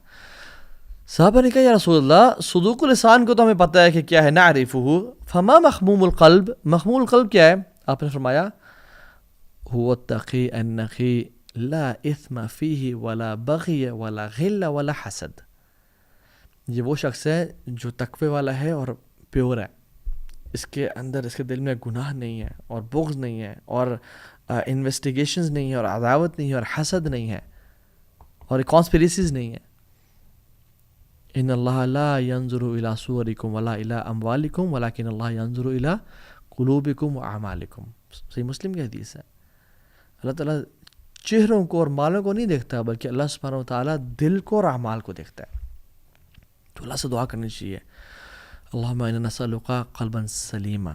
Speaker 1: صحابہ نے کہا یا رسول اللہ صدوق اللسان کو تو ہمیں پتہ ہے کہ کیا ہے، نعرفہ، فما مخموم القلب، مخموم القلب کیا ہے؟ آپ نے فرمایا هو التقی النقی لا اثم فیہ ولا بغی ولا غل ولا حسد. یہ وہ شخص ہے جو تقوی والا ہے اور پیور ہے، اس کے اندر اس کے دل میں گناہ نہیں ہے اور بغض نہیں ہے اور انویسٹیگیشنز نہیں ہے اور عداوت نہیں ہے اور حسد نہیں ہے اور کانسپریسیز نہیں ہے. ان اللہ لا ينظر الى صورکم ولا الى اموالکم ولکن اللہ ينظر الى قلوبکم واعمالکم. صحیح مسلم کی حدیث ہے. اللہ تعالیٰ چہروں کو اور مالوں کو نہیں دیکھتا، بلکہ اللہ سبحانہ وتعالیٰ دل کو اور اعمال کو دیکھتا ہے. تو اللہ سے دعا کرنی چاہیے اللہم انا نسألک قلبا سلیما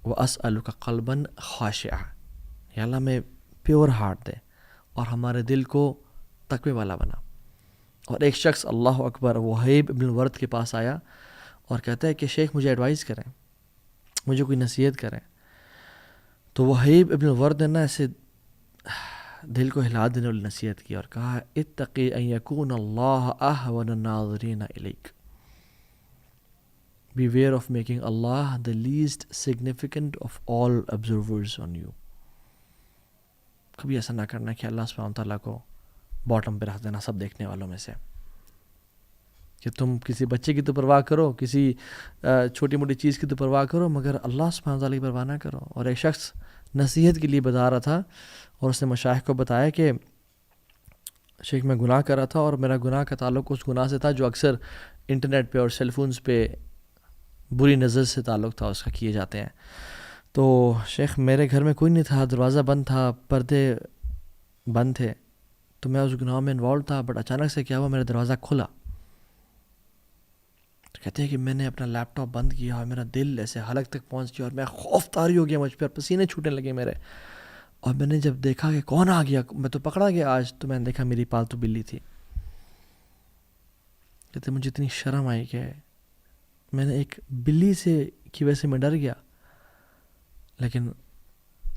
Speaker 1: واسألک قلبا خاشعا، یا اللہ میں پیور ہارٹ دے اور ہمارے دل کو تقوی والا بنا. اور ایک شخص اللہ اکبر وہیب ابن الورد کے پاس آیا اور کہتا ہے کہ شیخ مجھے ایڈوائز کریں، مجھے کوئی نصیحت کریں. تو وہیب ابن الورد نے نا ایسے دل کو ہلا دینے والی نصیحت کی اور کہا اتقی ان یکون اللہ اہون الناظرین الیک، beware of making Allah the least significant of all observers on you. کبھی ایسا نہ کرنا کہ اللہ سبحانہ تعالیٰ کو باٹم پہ رکھ دینا سب دیکھنے والوں میں سے، کہ تم کسی بچے کی تو پرواہ کرو، کسی چھوٹی موٹی چیز کی تو پرواہ کرو، مگر اللہ سبحانہ تعالیٰ کی پرواہ نہ کرو. اور ایک شخص نصیحت کے لیے بتا رہا تھا اور اس نے مشائخ کو بتایا کہ شیخ میں گناہ کر رہا تھا اور میرا گناہ کا تعلق اس گناہ سے تھا جو اکثر انٹرنیٹ پہ اور سیل فونز پہ بری نظر سے تعلق تھا اس کا کیے جاتے ہیں. تو شیخ میرے گھر میں کوئی نہیں تھا، دروازہ بند تھا، پردے بند تھے، تو میں اس گناہ میں انوالو تھا، بٹ اچانک سے کیا ہوا، میرا دروازہ کھلا. تو کہتے ہیں کہ میں نے اپنا لیپ ٹاپ بند کیا اور میرا دل ایسے حلق تک پہنچ گیا اور میں خوف طاری ہو گیا مجھ پر، پسینے چھوٹنے لگے میرے. اور میں نے جب دیکھا کہ کون آ گیا، میں تو پکڑا گیا آج، تو میں نے دیکھا میری پالتو بلی تھی. کہتے مجھے اتنی شرم آئی کہ میں نے ایک بلی سے کی وجہ سے میں ڈر گیا. لیکن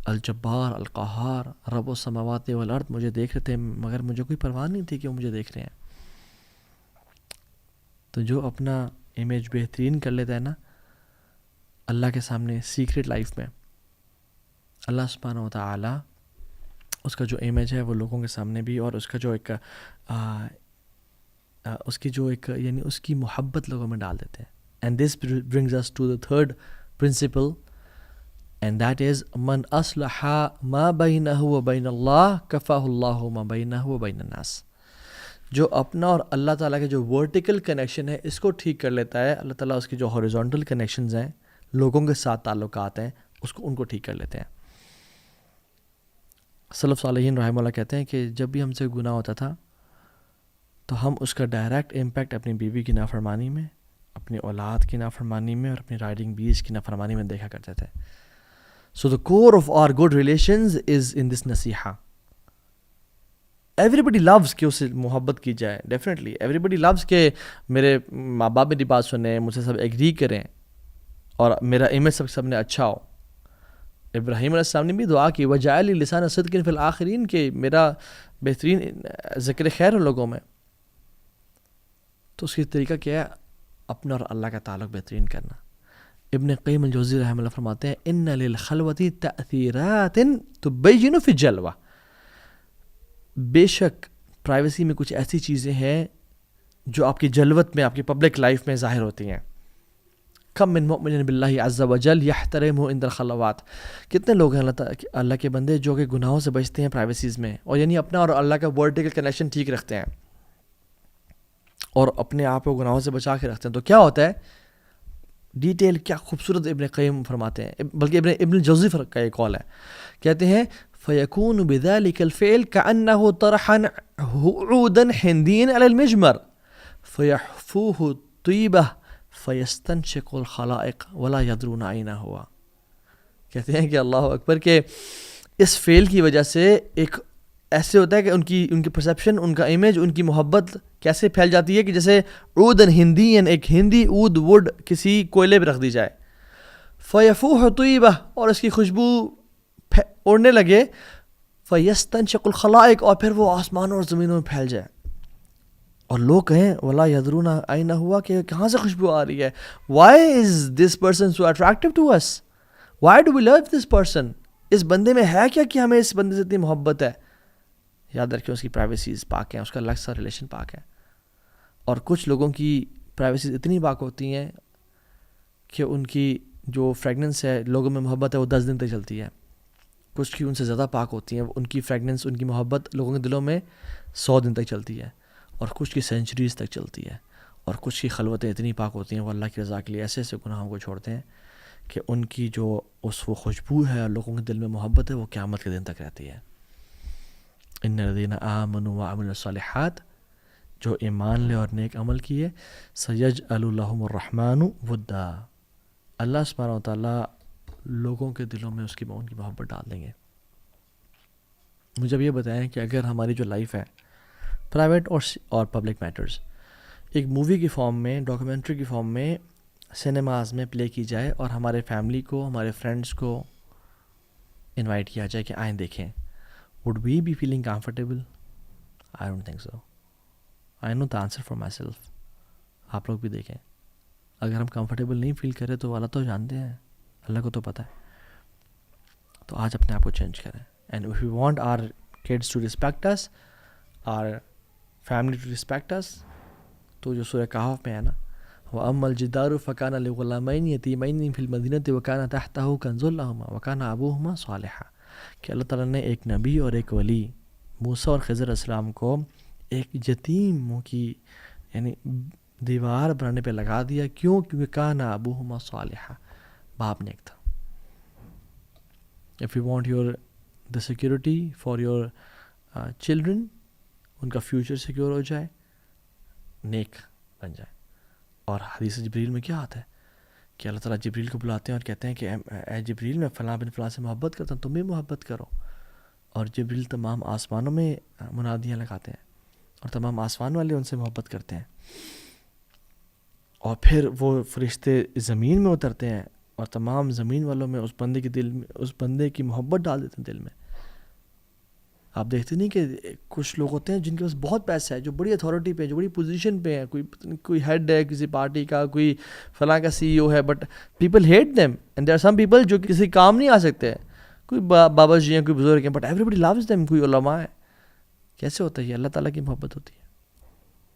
Speaker 1: الجبار القہار رب السماوات والارض مجھے دیکھ رہے تھے، مگر مجھے کوئی پرواہ نہیں تھی کہ وہ مجھے دیکھ رہے ہیں. تو جو اپنا امیج بہترین کر لیتا ہے نا اللہ کے سامنے سیکرٹ لائف میں، اللہ سبحانہ و تعالی اس کا جو امیج ہے وہ لوگوں کے سامنے بھی، اور اس کا جو ایک اس کی جو ایک یعنی اس کی محبت لوگوں میں ڈال دیتے ہیں. And this brings us to the third principle, and that is من اصلح ما بینہ و بین اللہ کفاہ اللہ ما بینہ و بین الناس. جو اپنا اور اللہ تعالیٰ کے جو ورٹیکل کنیکشن ہے اس کو ٹھیک کر لیتا ہے، اللہ تعالیٰ اس کی جو ہاریزونٹل کنیکشنز ہیں، لوگوں کے ساتھ تعلقات ہیں، ان کو ٹھیک کر لیتے ہیں. سلف صالحین رحمہ اللہ کہتے ہیں کہ جب بھی ہم سے گناہ ہوتا تھا تو ہم اس کا ڈائریکٹ امپیکٹ اپنی بیوی کی نافرمانی میں، اپنی اولاد کی نافرمانی میں، اور اپنی رائڈنگ بیس کی نافرمانی میں دیکھا کرتے تھے. So the core of our good relations is in this نصیحہ. ایوری بڈی لوز کہ اس سے محبت کی جائے، ڈیفینیٹلی ایوری بڈی لوز کہ میرے ماں باپ میری بات سنیں، مجھ سے سب ایگری کریں، اور میرا امیج سب نے اچھا ہو. ابراہیم علیہ السلام نے بھی دعا کی وجعل لی لسان صدق فی الآخرین، کہ میرا بہترین ذکر خیر ہو لوگوں میں. تو اس کی طریقہ کیا ہے؟ اپنا اور اللہ کا تعلق بہترین کرنا. ابن قیم الجوزی رحمہ اللہ فرماتے ہیں ان للخلوۃ تأثیرات تبین فی الجلوہ. بے شک پرائیویسی میں کچھ ایسی چیزیں ہیں جو آپ کی جلوت میں، آپ کی پبلک لائف میں ظاہر ہوتی ہیں. کم من مؤمن باللہ عز وجل یحترمہ عند الخلوات. کتنے لوگ ہیں اللہ کے بندے جو کہ گناہوں سے بچتے ہیں پرائیویسیز میں، اور یعنی اپنا اور اللہ کا ورٹیکل کنیکشن ٹھیک رکھتے ہیں اور اپنے آپ کو گناہوں سے بچا کے رکھتے ہیں. تو کیا ہوتا ہے؟ ڈیٹیل کیا خوبصورت ابن قیم فرماتے ہیں، بلکہ ابن الجوزی کا ایک قول ہے، کہتے ہیں فَيَكُونُ بِذَلِكَ الْفِعْلِ كَأَنَّهُ طَرَحًا عُودًا حِنْدِيًا عَلَى الْمِجْمَرِ فَيَحْفُوهُ طِيبَةً فَيَسْتَنْشِقُ الْخَلَائِقَ وَلَا يَدْرُونَ أَيْنَ هُوَ. کہتے ہیں کہ اللہ اکبر، کہ اس فعل کی وجہ سے ایک ایسے ہوتا ہے کہ ان کی پرسیپشن، ان کا امیج، ان کی محبت کیسے پھیل جاتی ہے کہ جیسے عودن ہندین، ایک ہندی عود ووڈ کسی کوئلے پہ رکھ دی جائے. فیفوح طیبہ، اور اس کی خوشبو اڑنے لگے. فیستنشق الخلائق، اور پھر وہ آسمانوں اور زمینوں میں پھیل جائے، اور لوگ کہیں ولا یدرون اینا ہوا، کہ کہاں سے خوشبو آ رہی ہے. Why is this person so attractive to us, why do we love this person. اس بندے میں ہے کیا کہ ہمیں اس بندے سے اتنی محبت ہے؟ یاد رکھیں اس کی پرائیویسیز پاک ہیں، اس کا الگ سا ریلیشن پاک ہے. اور کچھ لوگوں کی پرائیویسیز اتنی پاک ہوتی ہیں کہ ان کی جو فریگننس ہے، لوگوں میں محبت ہے، وہ 10 دن تک چلتی ہے. کچھ کی ان سے زیادہ پاک ہوتی ہیں، ان کی فریگننس، ان کی محبت لوگوں کے دلوں میں 100 دن تک چلتی ہے، اور کچھ کی سینچریز تک چلتی ہے. اور کچھ کی خلوتیں اتنی پاک ہوتی ہیں، وہ اللہ کی رضا کے لیے ایسے ایسے گناہوں کو چھوڑتے ہیں کہ ان کی جو وہ خوشبو ہے اور لوگوں کے دل میں محبت ہے، وہ قیامت کے دن تک رہتی ہے. ان الذین آمنوا وعملوا الصالحات، جو ایمان لے اور نیک عمل کیے، سیجعل لهم الرحمن ودا، اللہ سبحانہ و تعالیٰ لوگوں کے دلوں میں ان کی محبت ڈال دیں گے. مجھے اب یہ بتائیں کہ اگر ہماری جو لائف ہے، پرائیویٹ اور پبلک میٹرز، ایک مووی کی فارم میں، ڈاکیومنٹری کی فارم میں سینماز میں پلے کی جائے، اور ہمارے فیملی کو، ہمارے فرینڈس کو انوائٹ کیا جائے کہ آئیں دیکھیں، would we be feeling comfortable? I don't think so. I know the answer for myself. آپ لوگ بھی دیکھیں، اگر ہم کمفرٹیبل نہیں فیل کریں تو اللہ تو جانتے ہیں، اللہ کو تو پتہ ہے. تو آج اپنے آپ کو چینج کریں. And if we want our kids to respect us, our family to respect us, تو جو سورہ کہف میں ہے نا، وَأَمَّا الْجِدَارُ فَكَانَ لِغُلَامَيْنِ يَتِيمَيْنِ فِي الْمَدِينَةِ وَكَانَ تَحْتَهُ كَنْزٌ لَهُمَا وَكَانَ أَبُوهُمَا صَالِحًا. کہ اللہ تعالیٰ نے ایک نبی اور ایک ولی، موسیٰ اور خضر علیہ السلام کو ایک یتیم کی یعنی دیوار بنانے پہ لگا دیا. کیوں؟ کیونکہ کان ابوہما صالحا، باپ نیک تھا. If you want the security for your children, ان کا فیوچر سیکیور ہو جائے, نیک بن جائے. اور حدیث جبریل میں کیا آتا ہے کہ اللہ تعالیٰ جبریل کو بلاتے ہیں اور کہتے ہیں کہ اے جبریل میں فلاں بن فلاں سے محبت کرتا ہوں, تم بھی محبت کرو. اور جبریل تمام آسمانوں میں منادیاں لگاتے ہیں اور تمام آسمان والے ان سے محبت کرتے ہیں. اور پھر وہ فرشتے زمین میں اترتے ہیں اور تمام زمین والوں میں اس بندے کے دل میں, اس بندے کی محبت ڈال دیتے ہیں دل میں. آپ دیکھتے نہیں کہ کچھ لوگ ہوتے ہیں جن کے پاس بہت پیسہ ہے, جو بڑی اتھارٹی پہ, جو بڑی پوزیشن پہ ہیں, کوئی ہیڈ ہے کسی پارٹی کا, کوئی فلاں کا سی ای او ہے, but people hate them. And there are some people جو کسی کام نہیں آ سکتے, کوئی بابا جی ہیں, کوئی بزرگ ہیں, but everybody loves them. کوئی علماء ہے. کیسے ہوتا ہے یہ؟ اللہ تعالیٰ کی محبت ہوتی ہے.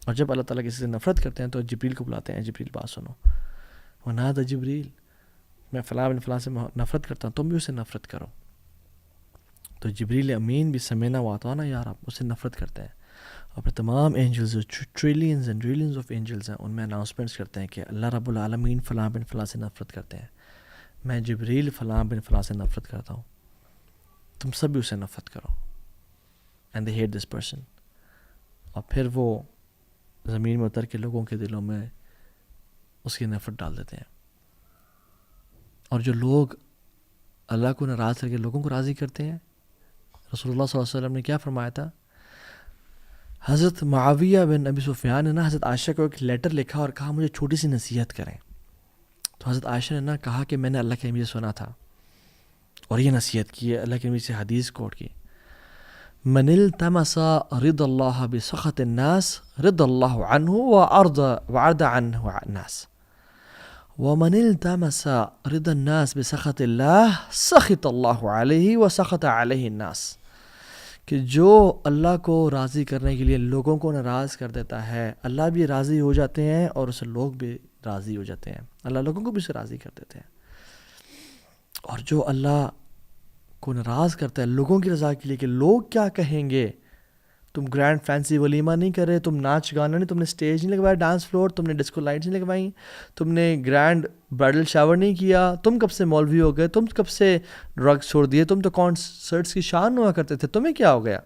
Speaker 1: اور جب اللہ تعالیٰ کسی سے نفرت کرتے ہیں تو جبریل کو بلاتے ہیں, جبریل بات سنو, ونادى جبریل, میں فلاں بن فلاں سے نفرت کرتا ہوں, تم بھی اسے نفرت کرو. تو جبریل امین بھی سمینا واتانا یار, آپ اس سے نفرت کرتے ہیں. اور پھر تمام angels, trillions and trillions of angels ہیں, ان میں اناؤنسمنٹس کرتے ہیں کہ اللہ رب العالمین فلاں بن فلاں سے نفرت کرتے ہیں, میں جبریل فلاں بن فلاں سے نفرت کرتا ہوں, تم سب بھی اسے نفرت کرو. And they hate this person. اور پھر وہ زمین میں اتر کے لوگوں کے دلوں میں اس کی نفرت ڈال دیتے ہیں. اور جو لوگ اللہ کو ناراض کر کے لوگوں کو راضی کرتے ہیں, رسول اللہ صلی اللہ علیہ وسلم نے کیا فرمایا تھا؟ حضرت معاویہ بن ابی سفیان نے نا حضرت عائشہ کو ایک لیٹر لکھا اور کہا مجھے چھوٹی سی نصیحت کریں. تو حضرت عائشہ نے نا کہا کہ میں نے اللہ کے نبی سے سنا تھا اور یہ نصیحت کی ہے, اللہ کے نبی سے حدیث کوٹ کی, من التمس رضا اللہ بسخط الناس رضا اللہ عنہ وعرض عنہ الناس, ومن التمس رضا الناس بسخط اللہ سخط اللہ علیہ وسخط علیہ الناس. کہ جو اللہ کو راضی کرنے کے لیے لوگوں کو ناراض کر دیتا ہے, اللہ بھی راضی ہو جاتے ہیں اور اسے لوگ بھی راضی ہو جاتے ہیں, اللہ لوگوں کو بھی اسے راضی کر دیتے ہیں. اور جو اللہ کو ناراض کرتا ہے لوگوں کی رضا کے لیے کہ لوگ کیا کہیں گے, تم گرینڈ فینسی ولیمہ نہیں کر رہے, تم ناچ گانا نہیں, تم نے اسٹیج نہیں لگوایا ڈانس فلور, تم نے ڈسکو لائٹس نہیں لگوائیں, تم نے گرینڈ برائڈل شاور نہیں کیا, تم کب سے مولوی ہو گئے, تم کب سے ڈرگس چھوڑ دیے, تم تو کانسرٹس کی شان ہوا کرتے تھے, تمہیں کیا ہو گیا؟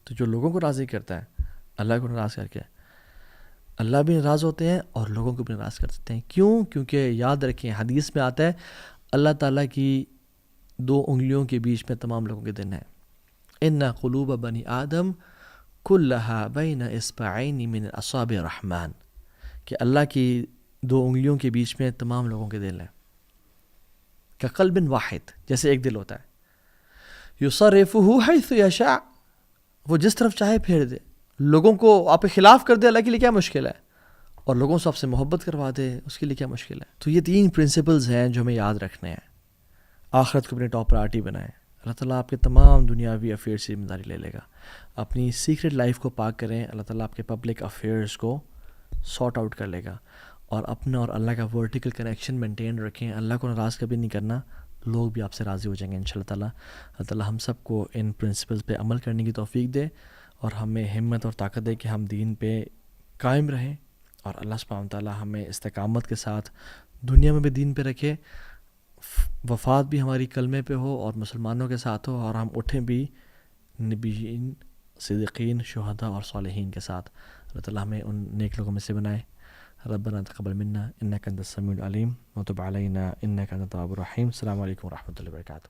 Speaker 1: تو جو لوگوں کو راضی کرتا ہے اللہ کو ناراض کر کے, اللہ بھی ناراض ہوتے ہیں اور لوگوں کو بھی ناراض کر دیتے ہیں. کیوں؟ کیونکہ یاد رکھیں حدیث میں آتا ہے اللہ تعالیٰ کی 2 انگلیوں کے بیچ میں تمام لوگوں کے دن ہیں. ان قلوب بنی آدم کلھا بین اصبعین من اصابع الرحمن, کہ اللہ کی 2 انگلیوں کے بیچ میں تمام لوگوں کے دل ہیں. کقلب واحد, جیسے ایک دل ہوتا ہے, یصرفہ حیث یشاء, وہ جس طرف چاہے پھیر دے, لوگوں کو آپ کے خلاف کر دے, اللہ کے لیے کیا مشکل ہے, اور لوگوں سے آپ سے محبت کروا دے, اس کے لیے کیا مشکل ہے. تو یہ 3 پرنسپلز ہیں جو ہمیں یاد رکھنے ہیں. آخرت کو اپنی ٹاپ پرائرٹی بنائیں, اللہ تعالیٰ آپ کے تمام دنیاوی افیئرس کی ذمہ داری لے لے گا. اپنی سیکرٹ لائف کو پاک کریں, اللہ تعالیٰ آپ کے پبلک افیئرس کو سارٹ آؤٹ کر لے گا. اور اپنا اور اللہ کا ورٹیکل کنیکشن مینٹین رکھیں, اللہ کو ناراض کبھی نہیں کرنا, لوگ بھی آپ سے راضی ہو جائیں گے انشاء اللہ تعالیٰ. اللہ تعالیٰ ہم سب کو ان پرنسپلز پہ عمل کرنے کی توفیق دے اور ہمیں ہمت اور طاقت دے کہ ہم دین پہ قائم رہیں, اور اللہ سبحانہ و تعالیٰ ہمیں استقامت کے ساتھ دنیا میں بھی دین پہ رکھے, وفات بھی ہماری کلمے پہ ہو اور مسلمانوں کے ساتھ ہو, اور ہم اٹھیں بھی نبیین, صدیقین, شہداء اور صالحین کے ساتھ. اللہ تعالیٰ ہمیں ان نیک لوگوں میں سے بنائے. ربنا تقبل منا انک انت السمیع العلیم وتب علینا انک انت التواب الرحیم. السلام علیکم ورحمۃ اللہ وبرکاتہ.